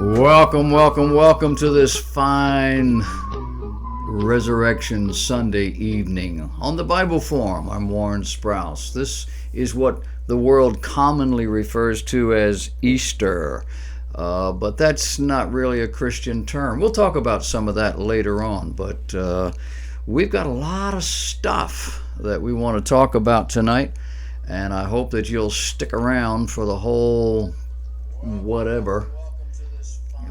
Welcome to this fine Resurrection Sunday evening on the Bible Forum. I'm Warren Sprouse. This is what the world commonly refers to as Easter, but that's not really a Christian term. We'll talk about some of that later on, but we've got a lot of stuff that we want to talk about tonight, and I hope that you'll stick around for the whole whatever.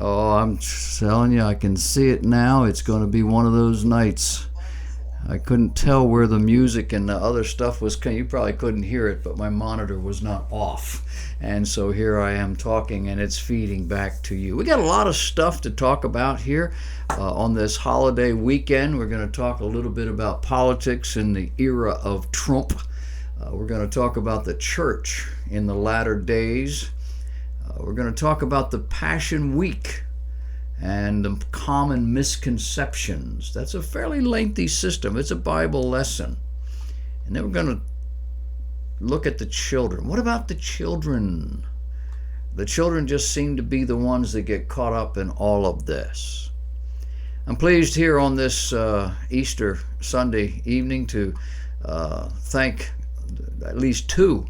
Oh, I'm telling you, I can see it now. It's going to be one of those nights. I couldn't tell where the music and the other stuff was. You probably couldn't hear it, but my monitor was not off. And so here I am talking, and it's feeding back to you. We got a lot of stuff to talk about here on this holiday weekend. We're going to talk a little bit about politics in the era of Trump. We're going to talk about the church in the latter days. We're going to talk about the Passion Week and the common misconceptions. That's a fairly lengthy system. It's a Bible lesson. And then we're going to look at the children. What about the children? The children just seem to be the ones that get caught up in all of this. I'm pleased here on this Easter Sunday evening to thank at least two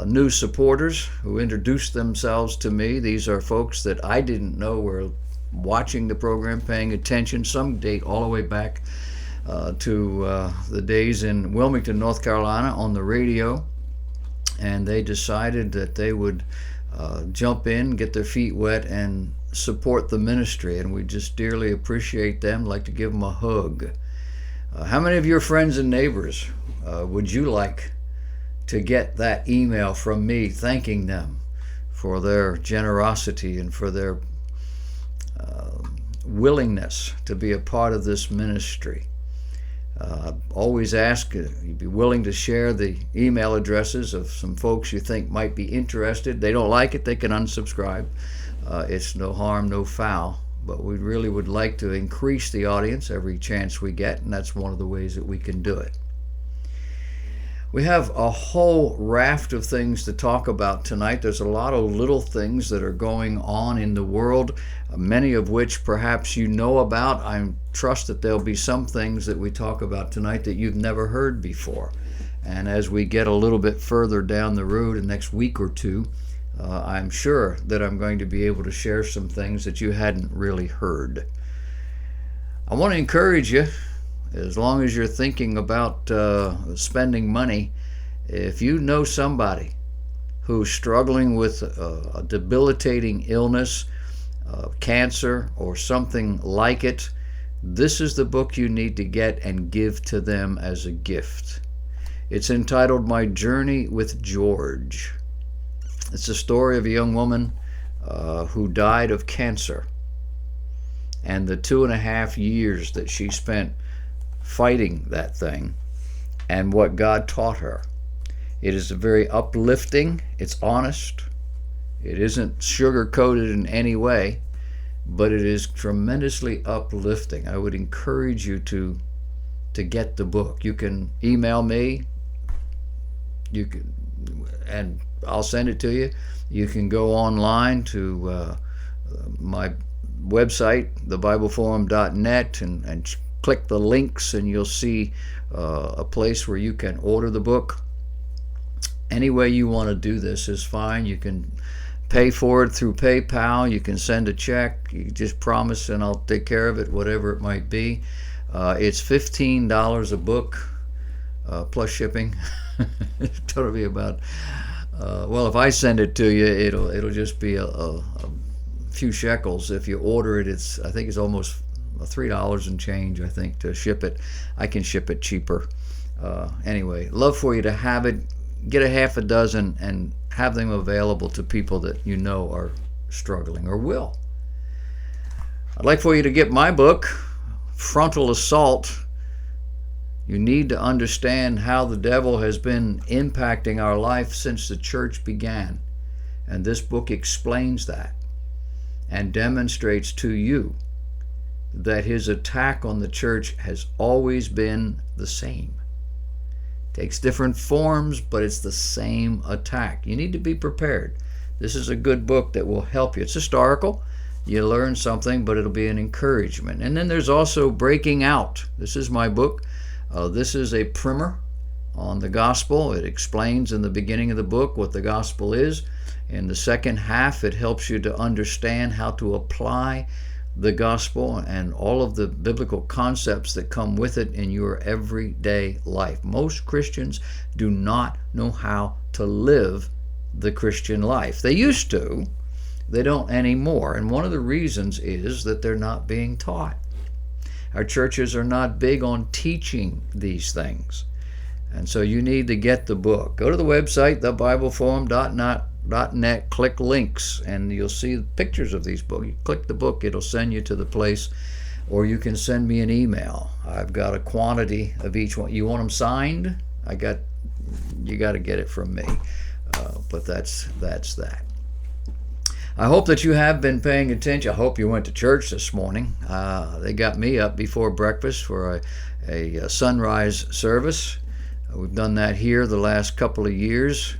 new supporters who introduced themselves to me. These are folks that I didn't know were watching the program, paying attention. Some date all the way back to the days in Wilmington, North Carolina on the radio. And they decided that they would jump in, get their feet wet, and support the ministry. And we just dearly appreciate them. I'd like to give them a hug. How many of your friends and neighbors would you like to get that email from me thanking them for their generosity and for their willingness to be a part of this ministry? I always ask you'd be willing to share the email addresses of some folks you think might be interested. They don't like it, they can unsubscribe. It's no harm, no foul, but we really would like to increase the audience every chance we get, and that's one of the ways that we can do it. We have a whole raft of things to talk about tonight. There's a lot of little things that are going on in the world, many of which perhaps you know about. I trust that there'll be some things that we talk about tonight that you've never heard before. And as we get a little bit further down the road in the next week or two, I'm sure that I'm going to be able to share some things that you hadn't really heard. I want to encourage you, as long as you're thinking about spending money, if you know somebody who's struggling with a debilitating illness, cancer, or something like it, this is the book you need to get and give to them as a gift. It's entitled My Journey with George. It's the story of a young woman who died of cancer, and the 2.5 years that she spent fighting that thing and what God taught her. It is very uplifting. It's honest. It isn't sugar-coated in any way, but it is tremendously uplifting. I would encourage you to get the book. You can email me, and I'll send it to you. You can go online to my website, thebibleforum.net, and click the links, and you'll see a place where you can order the book. Any way you want to do this is fine. You can pay for it through PayPal. You can send a check. You just promise, and I'll take care of it, whatever it might be. It's $15 a book plus shipping. It's going to be about, well, if I send it to you, it'll just be a few shekels. If you order it, I think it's almost $3 and change, I think, to ship it. I can ship it cheaper. Anyway, love for you to have it. Get a half a dozen and have them available to people that you know are struggling or will. I'd like for you to get my book, Frontal Assault. You need to understand how the devil has been impacting our life since the church began. And this book explains that and demonstrates to you that his attack on the church has always been the same. Takes different forms, but it's the same attack. You need to be prepared. This is a good book that will help you. It's historical. You learn something, but it'll be an encouragement. And then there's also Breaking Out. This is my book. This is a primer on the gospel. It explains in the beginning of the book what the gospel is. In the second half, it helps you to understand how to apply the gospel and all of the biblical concepts that come with it in your everyday life. Most Christians do not know how to live the Christian life. They used to, they don't anymore. And one of the reasons is that they're not being taught. Our churches are not big on teaching these things. And so you need to get the book. Go to the website, thebibleforum.net, click links, and you'll see pictures of these books. You click the book, it'll send you to the place, or you can send me an email. I've got a quantity of each one. You want them signed? You got to get it from me. But that's that. I hope that you have been paying attention. I hope you went to church this morning. They got me up before breakfast for a sunrise service. We've done that here the last couple of years,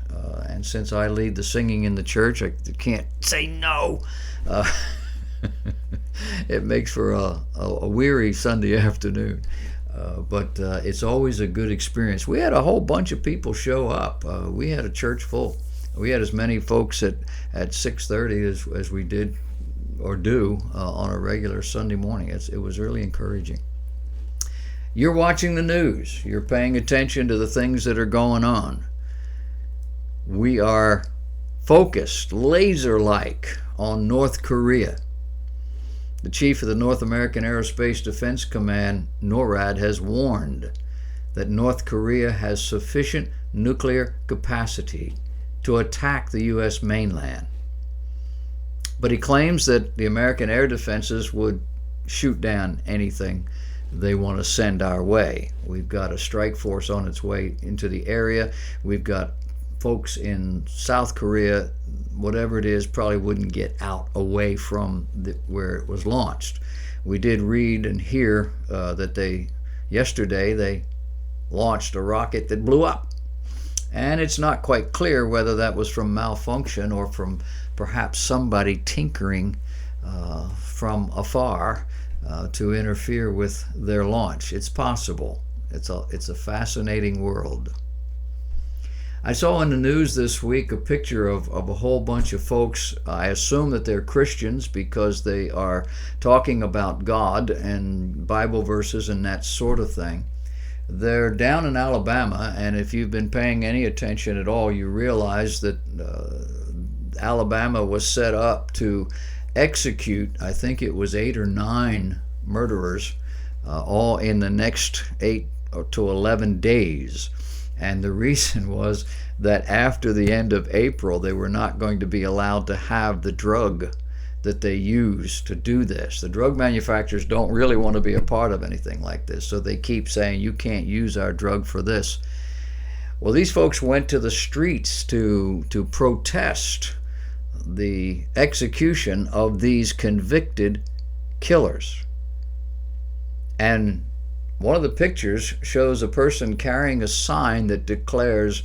and since I lead the singing in the church, I can't say no. It makes for a weary Sunday afternoon, but it's always a good experience. We had a whole bunch of people show up. We had a church full. We had as many folks at 6:30 as we did or do on a regular Sunday morning. It was really encouraging. You're watching the news. You're paying attention to the things that are going on. We are focused, laser-like, on North Korea. The chief of the North American Aerospace Defense Command, NORAD, has warned that North Korea has sufficient nuclear capacity to attack the U.S. mainland. But he claims that the American air defenses would shoot down anything they want to send our way. We've got a strike force on its way into the area. We've got folks in South Korea, whatever it is, probably wouldn't get out away from where it was launched. We did read and hear that yesterday they launched a rocket that blew up. And it's not quite clear whether that was from malfunction or from perhaps somebody tinkering from afar to interfere with their launch. It's possible. It's a fascinating world. I saw in the news this week a picture of a whole bunch of folks. I assume that they're Christians because they are talking about God and Bible verses and that sort of thing. They're down in Alabama, and if you've been paying any attention at all, you realize that Alabama was set up to execute, I think it was 8 or 9 murderers, all in the next 8 to 11 days. And the reason was that after the end of April, they were not going to be allowed to have the drug that they use to do this. The drug manufacturers don't really want to be a part of anything like this, so they keep saying, you can't use our drug for this. Well, these folks went to the streets to protest the execution of these convicted killers. And one of the pictures shows a person carrying a sign that declares,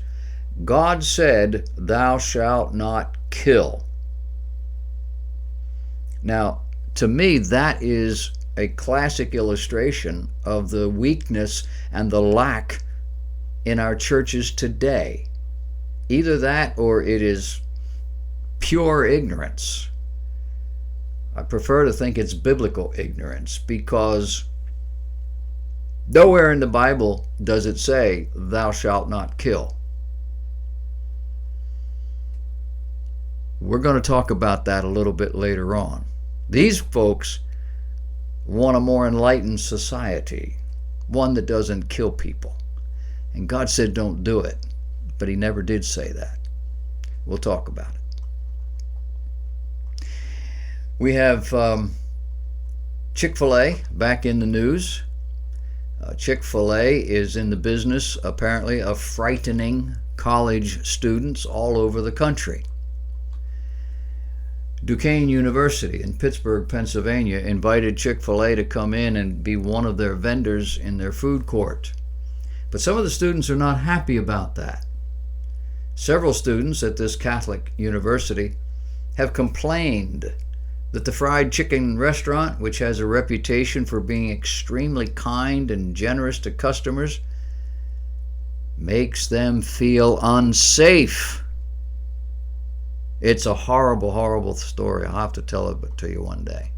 God said, thou shalt not kill. Now, to me, that is a classic illustration of the weakness and the lack in our churches today. Either that or it is pure ignorance. I prefer to think it's biblical ignorance, because nowhere in the Bible does it say, thou shalt not kill. We're going to talk about that a little bit later on. These folks want a more enlightened society, one that doesn't kill people. And God said don't do it, but he never did say that. We'll talk about it. We have Chick-fil-A back in the news. Chick-fil-A is in the business, apparently, of frightening college students all over the country. Duquesne University in Pittsburgh, Pennsylvania, invited Chick-fil-A to come in and be one of their vendors in their food court. But some of the students are not happy about that. Several students at this Catholic university have complained that the fried chicken restaurant, which has a reputation for being extremely kind and generous to customers, makes them feel unsafe. It's a horrible, horrible story. I'll have to tell it to you one day.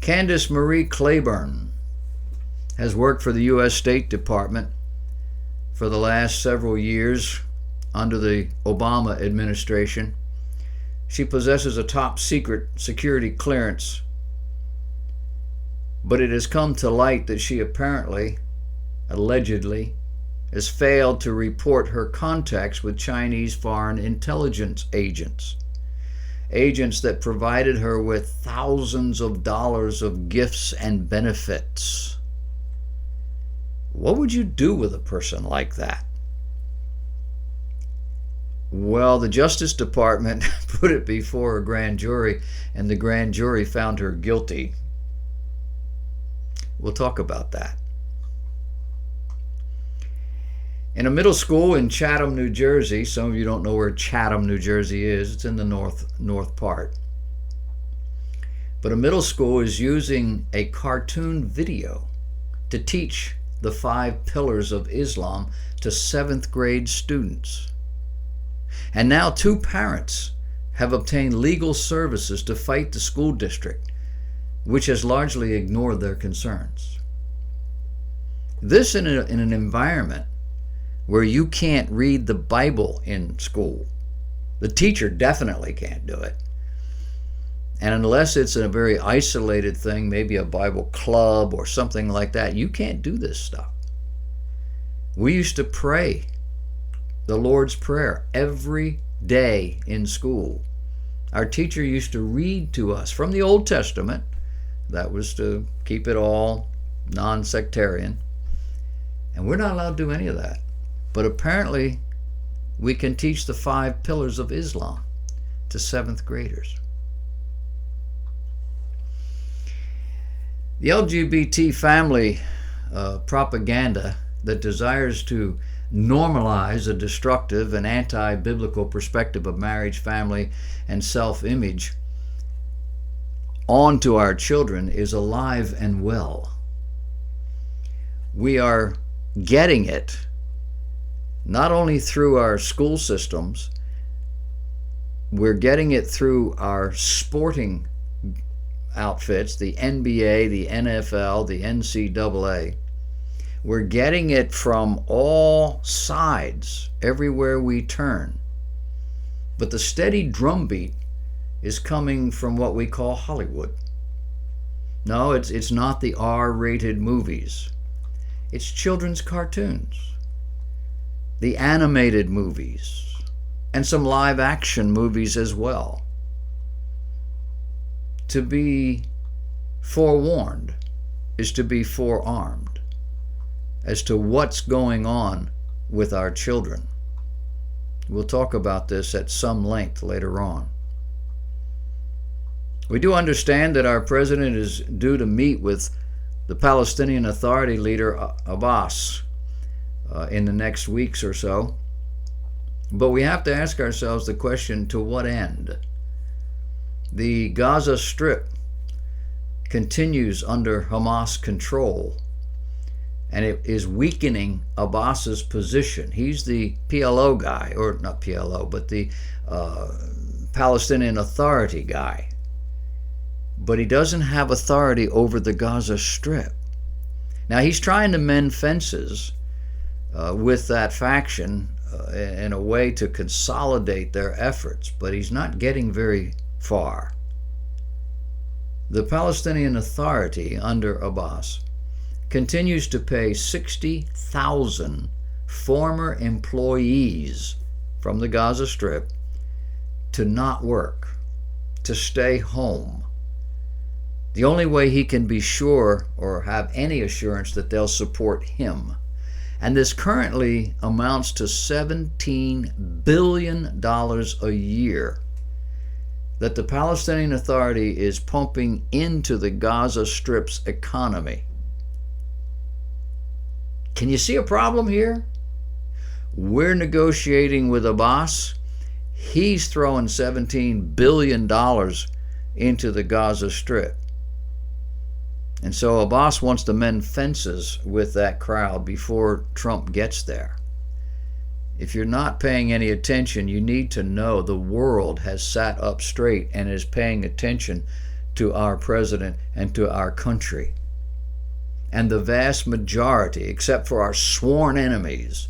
Candace Marie Claiborne has worked for the U.S. State Department for the last several years under the Obama administration. She possesses a top secret security clearance, but it has come to light that she allegedly, has failed to report her contacts with Chinese foreign intelligence agents that provided her with thousands of dollars of gifts and benefits. What would you do with a person like that? Well, the Justice Department put it before a grand jury, and the grand jury found her guilty. We'll talk about that. In a middle school in Chatham, New Jersey, some of you don't know where Chatham, New Jersey is. It's in the north part. But a middle school is using a cartoon video to teach the 5 pillars of Islam to 7th grade students. And now 2 parents have obtained legal services to fight the school district, which has largely ignored their concerns. This in an environment where you can't read the Bible in school. The teacher definitely can't do it. And unless it's a very isolated thing, maybe a Bible club or something like that, you can't do this stuff. We used to pray the Lord's Prayer every day in school. Our teacher used to read to us from the Old Testament. That was to keep it all non-sectarian. And we're not allowed to do any of that. But apparently, we can teach the 5 pillars of Islam to 7th graders. The LGBT family propaganda that desires to normalize a destructive and anti-biblical perspective of marriage, family, and self-image onto our children is alive and well. We are getting it not only through our school systems, we're getting it through our sporting outfits, the NBA, the NFL, the NCAA. We're getting it from all sides, everywhere we turn. But the steady drumbeat is coming from what we call Hollywood. No, it's not the R-rated movies. It's children's cartoons, the animated movies, and some live-action movies as well. To be forewarned is to be forearmed as to what's going on with our children. We'll talk about this at some length later on. We do understand that our president is due to meet with the Palestinian Authority leader Abbas in the next weeks or so. But we have to ask ourselves the question, to what end? The Gaza Strip continues under Hamas control, and it is weakening Abbas's position. He's the PLO guy, or not PLO, but the Palestinian Authority guy. But he doesn't have authority over the Gaza Strip. Now, he's trying to mend fences with that faction in a way to consolidate their efforts, but he's not getting very far. The Palestinian Authority under Abbas continues to pay 60,000 former employees from the Gaza Strip to not work, to stay home. The only way he can be sure or have any assurance that they'll support him. And this currently amounts to $17 billion a year that the Palestinian Authority is pumping into the Gaza Strip's economy. Can you see a problem here? We're negotiating with Abbas. He's throwing $17 billion into the Gaza Strip. And so Abbas wants to mend fences with that crowd before Trump gets there. If you're not paying any attention, you need to know the world has sat up straight and is paying attention to our president and to our country. And the vast majority, except for our sworn enemies,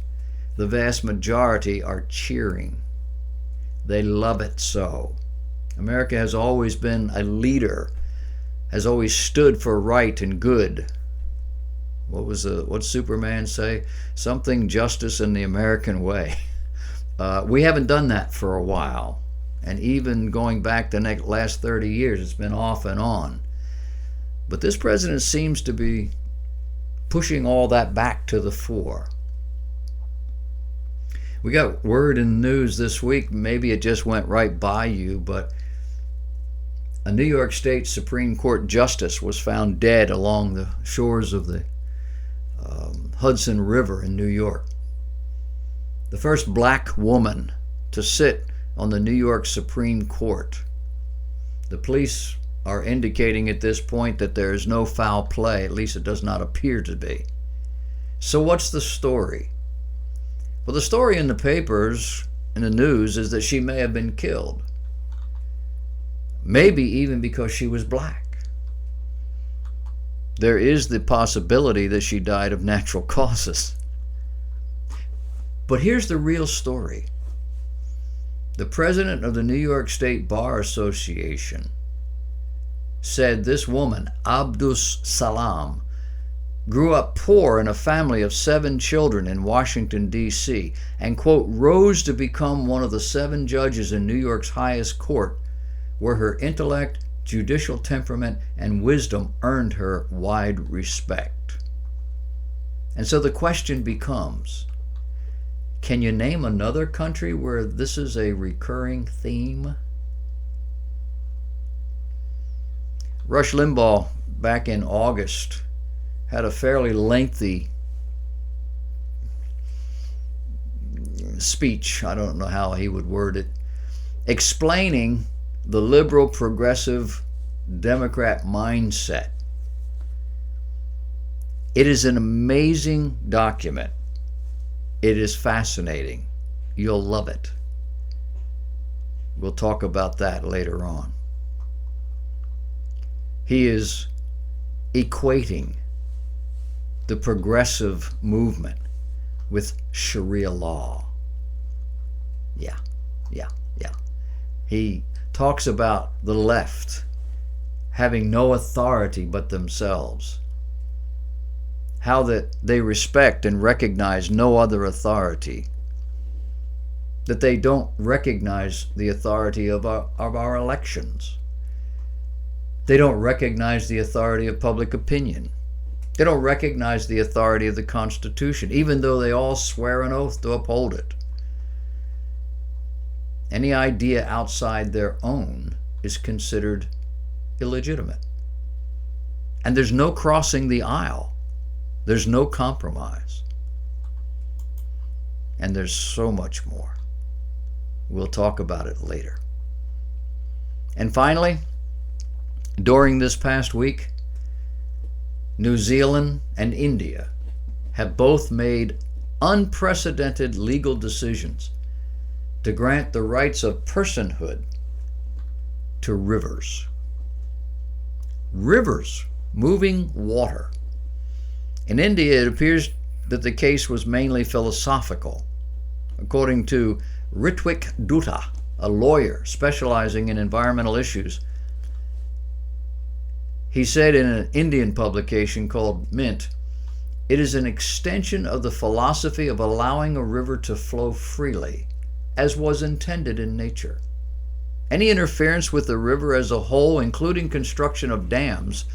the vast majority are cheering. They love it so. America has always been a leader, has always stood for right and good. What's Superman say? Something justice in the American way. We haven't done that for a while. And even going back the last 30 years, it's been off and on. But this president seems to be pushing all that back to the fore. We got word in the news this week, maybe it just went right by you, but a New York State Supreme Court justice was found dead along the shores of the Hudson River in New York. The first black woman to sit on the New York Supreme Court. The police are indicating at this point that there is no foul play, at least it does not appear to be. So what's the story? Well, the story in the papers, in the news, is that she may have been killed. Maybe even because she was black. There is the possibility that she died of natural causes. But here's the real story. The president of the New York State Bar Association said this woman, Abdus Salam, grew up poor in a family of 7 children in Washington, D.C., and, quote, rose to become one of the 7 judges in New York's highest court, where her intellect, judicial temperament, and wisdom earned her wide respect. And so the question becomes, can you name another country where this is a recurring theme? Rush Limbaugh, back in August, had a fairly lengthy speech, I don't know how he would word it, explaining the liberal, progressive, Democrat mindset. It is an amazing document. It is fascinating. You'll love it. We'll talk about that later on. He is equating the progressive movement with Sharia law. Yeah. He talks about the left having no authority but themselves. How that they respect and recognize no other authority. That they don't recognize the authority of our elections. They don't recognize the authority of public opinion. They don't recognize the authority of the Constitution, even though they all swear an oath to uphold it. Any idea outside their own is considered illegitimate. And there's no crossing the aisle. There's no compromise. And there's so much more. We'll talk about it later. And finally, during this past week, New Zealand and India have both made unprecedented legal decisions to grant the rights of personhood to rivers. Rivers, moving water. In India, it appears that the case was mainly philosophical. According to Ritwik Dutta, a lawyer specializing in environmental issues, he said in an Indian publication called Mint, "It is an extension of the philosophy of allowing a river to flow freely, as was intended in nature. Any interference with the river as a whole, including construction of dams,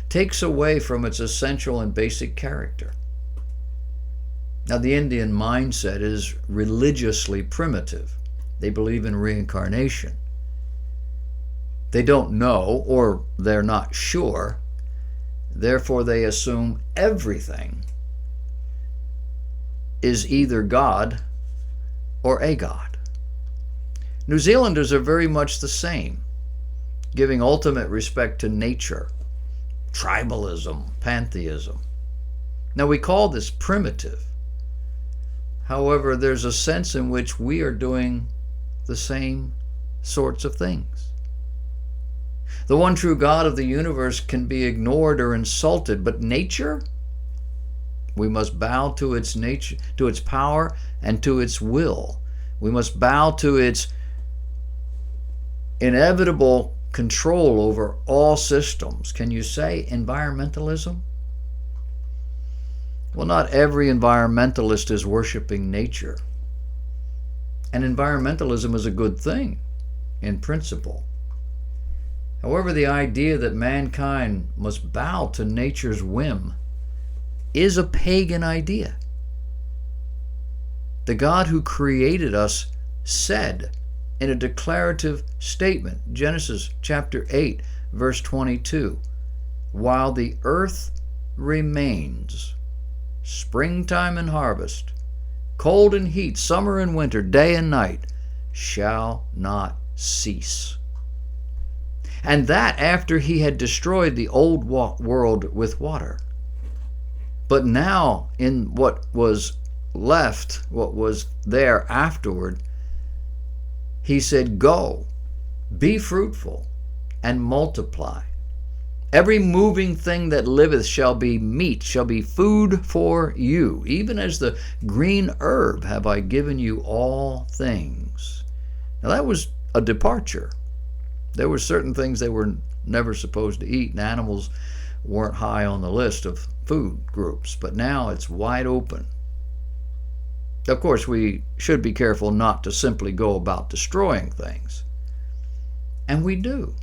takes away from its essential and basic character." Now, the Indian mindset is religiously primitive. They believe in reincarnation. They don't know, or they're not sure. Therefore, they assume everything is either God or a God. New Zealanders are very much the same, giving ultimate respect to nature, tribalism, pantheism. Now, we call this primitive. However, there's a sense in which we are doing the same sorts of things. The one true God of the universe can be ignored or insulted, but nature, we must bow to its nature, to its power and to its will. We must bow to its inevitable control over all systems. Can you say environmentalism? Well, not every environmentalist is worshiping nature. And environmentalism is a good thing in principle. However, the idea that mankind must bow to nature's whim is a pagan idea. The God who created us said in a declarative statement, Genesis chapter 8, verse 22, while the earth remains, springtime and harvest, cold and heat, summer and winter, day and night, shall not cease. And that after he had destroyed the old world with water. But now in what was left, what was there afterward, he said, go, be fruitful, and multiply. Every moving thing that liveth shall be meat, shall be food for you. Even as the green herb have I given you all things. Now that was a departure. There were certain things they were never supposed to eat, and animals weren't high on the list of food groups. But now it's wide open. Of course, we should be careful not to simply go about destroying things. And we do.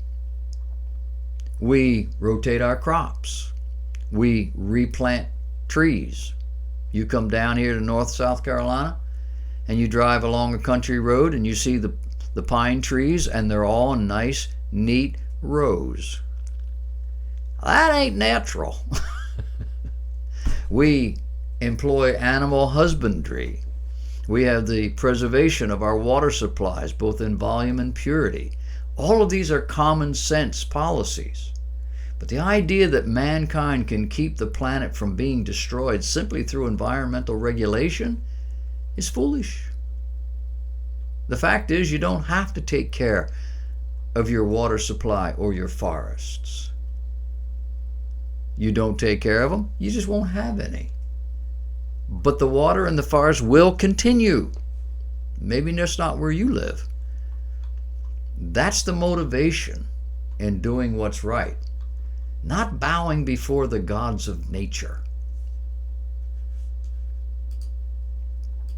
We rotate our crops. We replant trees. You come down here to North South Carolina and you drive along a country road and you see the pine trees, and they're all in nice, neat rows. That ain't natural. We employ animal husbandry. We have the preservation of our water supplies, both in volume and purity. All of these are common sense policies. But the idea that mankind can keep the planet from being destroyed simply through environmental regulation is foolish. The fact is, you don't have to take care of your water supply or your forests. You don't take care of them, you just won't have any. But the water and the forest will continue. Maybe that's not where you live. That's the motivation in doing what's right. Not bowing before the gods of nature.